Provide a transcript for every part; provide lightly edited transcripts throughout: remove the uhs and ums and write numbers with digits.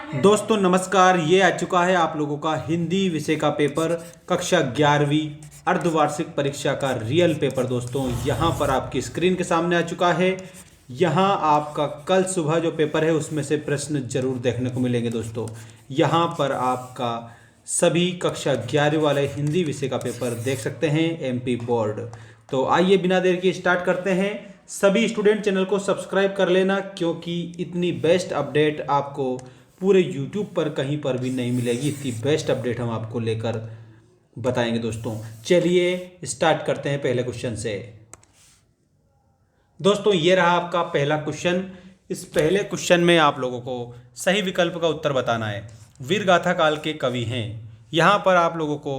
दोस्तों नमस्कार। ये आ चुका है आप लोगों का हिंदी विषय का पेपर, कक्षा 11वीं अर्धवार्षिक परीक्षा का रियल पेपर। दोस्तों यहाँ पर आपकी स्क्रीन के सामने आ चुका है। यहाँ आपका कल सुबह जो पेपर है उसमें से प्रश्न जरूर देखने को मिलेंगे। दोस्तों यहाँ पर आपका सभी कक्षा 11वीं वाले हिंदी विषय का पेपर देख सकते हैं, एमपी बोर्ड। तो आइए बिना देर के स्टार्ट करते हैं। सभी स्टूडेंट चैनल को सब्सक्राइब कर लेना, क्योंकि इतनी बेस्ट अपडेट आपको पूरे YouTube पर कहीं पर भी नहीं मिलेगी। इतनी बेस्ट अपडेट हम आपको लेकर बताएंगे। दोस्तों चलिए स्टार्ट करते हैं पहले क्वेश्चन से। दोस्तों ये रहा आपका पहला क्वेश्चन। इस पहले क्वेश्चन में आप लोगों को सही विकल्प का उत्तर बताना है। वीरगाथा काल के कवि हैं। यहाँ पर आप लोगों को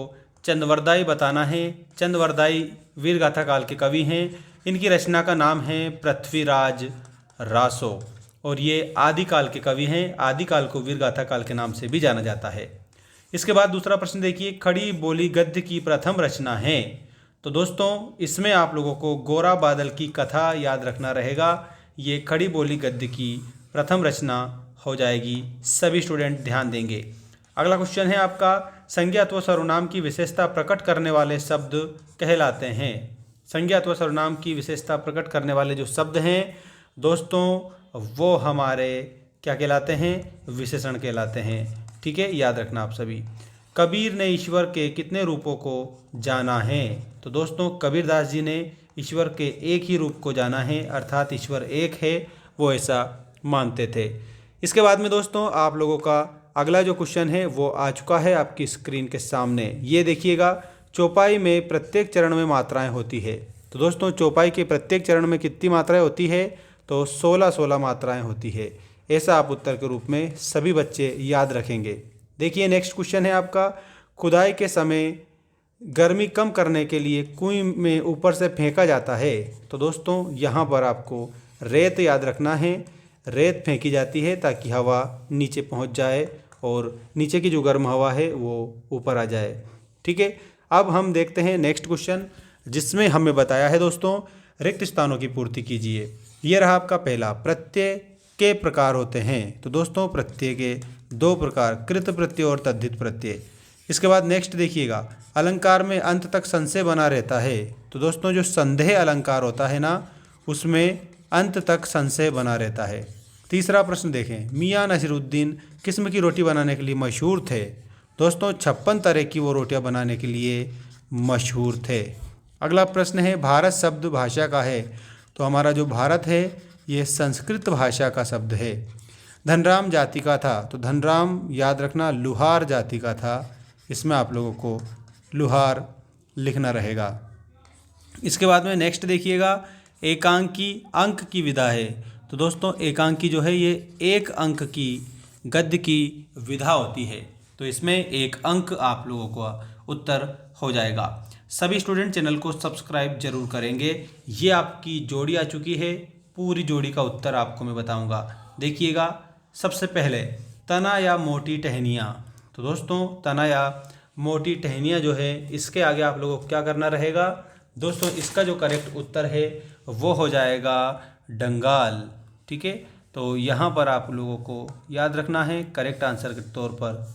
चंद्रवरदाई बताना है। चंद्रवरदाई वीरगाथा काल के कवि हैं। इनकी रचना का नाम है पृथ्वीराज रासो और ये आदिकाल के कवि हैं। आदिकाल को वीरगाथा काल के नाम से भी जाना जाता है। इसके बाद दूसरा प्रश्न देखिए, खड़ी बोली गद्य की प्रथम रचना है। तो दोस्तों इसमें आप लोगों को गोरा बादल की कथा याद रखना रहेगा। ये खड़ी बोली गद्य की प्रथम रचना हो जाएगी। सभी स्टूडेंट ध्यान देंगे। अगला क्वेश्चन है आपका, संज्ञा अथवा सर्वनाम की विशेषता प्रकट करने वाले शब्द कहलाते हैं। संज्ञा अथवा सर्वनाम की विशेषता प्रकट करने वाले जो शब्द हैं दोस्तों वो हमारे क्या कहलाते हैं? विशेषण कहलाते हैं। ठीक है, याद रखना आप सभी। कबीर ने ईश्वर के कितने रूपों को जाना है? तो दोस्तों कबीरदास जी ने ईश्वर के एक ही रूप को जाना है, अर्थात ईश्वर एक है, वो ऐसा मानते थे। इसके बाद में दोस्तों आप लोगों का अगला जो क्वेश्चन है वो आ चुका है आपकी स्क्रीन के सामने। ये देखिएगा, चौपाई में प्रत्येक चरण में मात्राएं होती है। तो दोस्तों चौपाई के प्रत्येक चरण में कितनी मात्राएं होती है? तो 16 मात्राएं होती है। ऐसा आप उत्तर के रूप में सभी बच्चे याद रखेंगे। देखिए नेक्स्ट क्वेश्चन है आपका, खुदाई के समय गर्मी कम करने के लिए कुएं में ऊपर से फेंका जाता है। तो दोस्तों यहाँ पर आपको रेत याद रखना है। रेत फेंकी जाती है ताकि हवा नीचे पहुँच जाए और नीचे की जो गर्म हवा है वो ऊपर आ जाए। ठीक है, अब हम देखते हैं नेक्स्ट क्वेश्चन, जिसमें हमें बताया है दोस्तों रिक्त स्थानों की पूर्ति कीजिए। ये रहा आपका पहला, प्रत्यय के प्रकार होते हैं। तो दोस्तों प्रत्यय के दो प्रकार, कृत प्रत्यय और तद्धित प्रत्यय। इसके बाद नेक्स्ट देखिएगा, अलंकार में अंत तक संशय बना रहता है। तो दोस्तों जो संदेह अलंकार होता है ना, उसमें अंत तक संशय बना रहता है। तीसरा प्रश्न देखें, मियाँ नसीरुद्दीन किस्म की रोटी बनाने के लिए मशहूर थे। दोस्तों 56 तरह की वो रोटियां बनाने के लिए मशहूर थे। अगला प्रश्न है, भारत शब्द भाषा का है। तो हमारा जो भारत है ये संस्कृत भाषा का शब्द है। धनराम जाति का था। तो धनराम याद रखना लुहार जाति का था। इसमें आप लोगों को लुहार लिखना रहेगा। इसके बाद में नेक्स्ट देखिएगा, एकांकी अंक की विधा है। तो दोस्तों एकांकी जो है ये एक अंक की गद्य की विधा होती है। तो इसमें एक अंक आप लोगों को उत्तर हो जाएगा। सभी स्टूडेंट चैनल को सब्सक्राइब जरूर करेंगे। ये आपकी जोड़ी आ चुकी है। पूरी जोड़ी का उत्तर आपको मैं बताऊंगा। देखिएगा, सबसे पहले तना या मोटी टहनियाँ। तो दोस्तों तना या मोटी टहनियाँ जो है इसके आगे आप लोगों को क्या करना रहेगा? दोस्तों इसका जो करेक्ट उत्तर है वो हो जाएगा डंगाल। ठीक है, तो यहाँ पर आप लोगों को याद रखना है करेक्ट आंसर के तौर पर।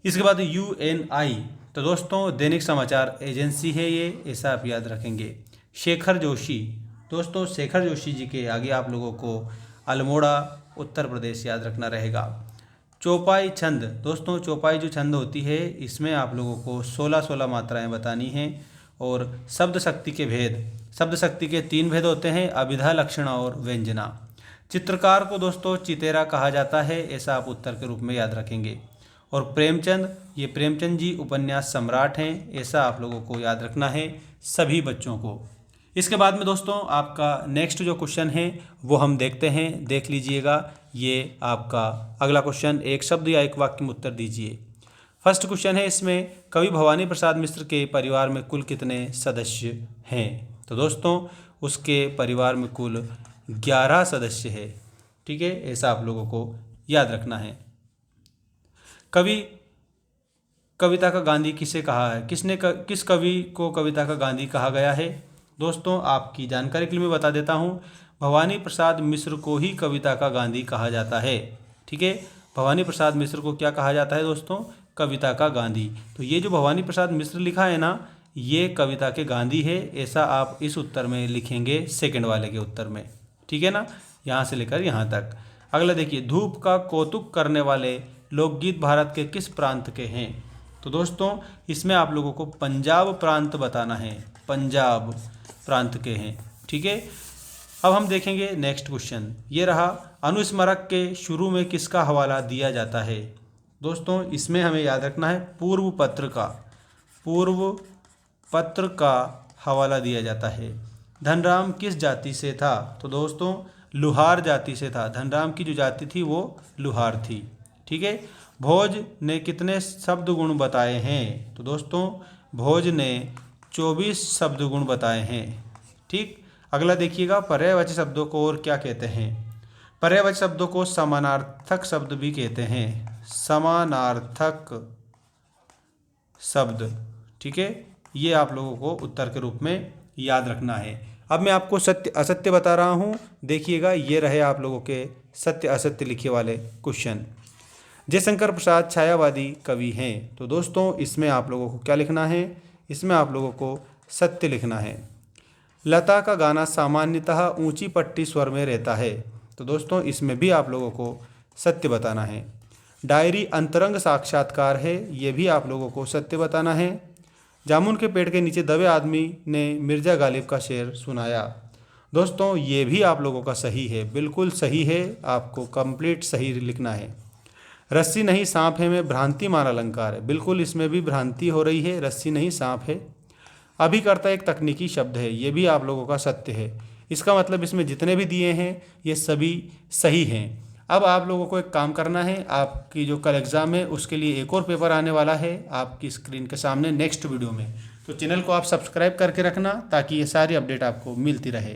इसके बाद UNI, तो दोस्तों दैनिक समाचार एजेंसी है ये, ऐसा आप याद रखेंगे। शेखर जोशी, दोस्तों शेखर जोशी जी के आगे आप लोगों को अल्मोड़ा उत्तर प्रदेश याद रखना रहेगा। चौपाई छंद, दोस्तों चौपाई जो छंद होती है इसमें आप लोगों को 16 मात्राएं बतानी हैं। और शब्द शक्ति के भेद, शब्द शक्ति के 3 भेद होते हैं, अभिधा, लक्षण और व्यंजना। चित्रकार को दोस्तों चितेरा कहा जाता है, ऐसा आप उत्तर के रूप में याद रखेंगे। और प्रेमचंद, ये प्रेमचंद जी उपन्यास सम्राट हैं, ऐसा आप लोगों को याद रखना है सभी बच्चों को। इसके बाद में दोस्तों आपका नेक्स्ट जो क्वेश्चन है वो हम देखते हैं, देख लीजिएगा। ये आपका अगला क्वेश्चन, एक शब्द या एक वाक्य में उत्तर दीजिए। फर्स्ट क्वेश्चन है, इसमें कवि भवानी प्रसाद मिश्र के परिवार में कुल कितने सदस्य हैं? तो दोस्तों उसके परिवार में कुल 11 सदस्य है। ठीक है, ऐसा आप लोगों को याद रखना है। कविता का गांधी किसे कहा है? किस कवि को कविता का गांधी कहा गया है? दोस्तों आपकी जानकारी के लिए मैं बता देता हूँ, भवानी प्रसाद मिश्र को ही कविता का गांधी कहा जाता है। ठीक है, भवानी प्रसाद मिश्र को क्या कहा जाता है दोस्तों? कविता का गांधी। तो ये जो भवानी प्रसाद मिश्र लिखा है ना, ये कविता के गांधी है, ऐसा आप इस उत्तर में लिखेंगे, सेकंड वाले के उत्तर में। ठीक है ना, यहाँ से लेकर यहाँ तक। अगला देखिए, धूप का कौतुक करने वाले लोकगीत भारत के किस प्रांत के हैं? तो दोस्तों इसमें आप लोगों को पंजाब प्रांत बताना है, पंजाब प्रांत के हैं। ठीक है, अब हम देखेंगे नेक्स्ट क्वेश्चन। ये रहा, अनुस्मारक के शुरू में किसका हवाला दिया जाता है? दोस्तों इसमें हमें याद रखना है पूर्व पत्र का हवाला दिया जाता है। धनराम किस जाति से था? तो दोस्तों लुहार जाति से था। धनराम की जो जाति थी वो लुहार थी। ठीक है, भोज ने कितने शब्द गुण बताए हैं? तो दोस्तों भोज ने 24 शब्द गुण बताए हैं। ठीक, अगला देखिएगा, पर्यायवाची शब्दों को और क्या कहते हैं? पर्यायवाची शब्दों को समानार्थक शब्द भी कहते हैं, समानार्थक शब्द। ठीक है, ये आप लोगों को उत्तर के रूप में याद रखना है। अब मैं आपको सत्य असत्य बता रहा हूँ, देखिएगा, ये रहे आप लोगों के सत्य असत्य लिखे वाले क्वेश्चन। जयशंकर प्रसाद छायावादी कवि हैं, तो दोस्तों इसमें आप लोगों को क्या लिखना है? इसमें आप लोगों को सत्य लिखना है। लता का गाना सामान्यतः ऊंची पट्टी स्वर में रहता है, तो दोस्तों इसमें भी आप लोगों को सत्य बताना है। डायरी अंतरंग साक्षात्कार है, ये भी आप लोगों को सत्य बताना है। जामुन के पेड़ के नीचे दबे आदमी ने मिर्ज़ा गालिब का शेर सुनाया, दोस्तों ये भी आप लोगों का सही है, बिल्कुल सही है, आपको कंप्लीट सही लिखना है। रस्सी नहीं सांप है में भ्रांति मान अलंकार है, बिल्कुल इसमें भी भ्रांति हो रही है, रस्सी नहीं सांप है। अभिकर्ता एक तकनीकी शब्द है, ये भी आप लोगों का सत्य है। इसका मतलब इसमें जितने भी दिए हैं ये सभी सही हैं। अब आप लोगों को एक काम करना है, आपकी जो कल एग्ज़ाम है उसके लिए एक और पेपर आने वाला है आपकी स्क्रीन के सामने नेक्स्ट वीडियो में। तो चैनल को आप सब्सक्राइब करके रखना ताकि ये सारी अपडेट आपको मिलती रहे।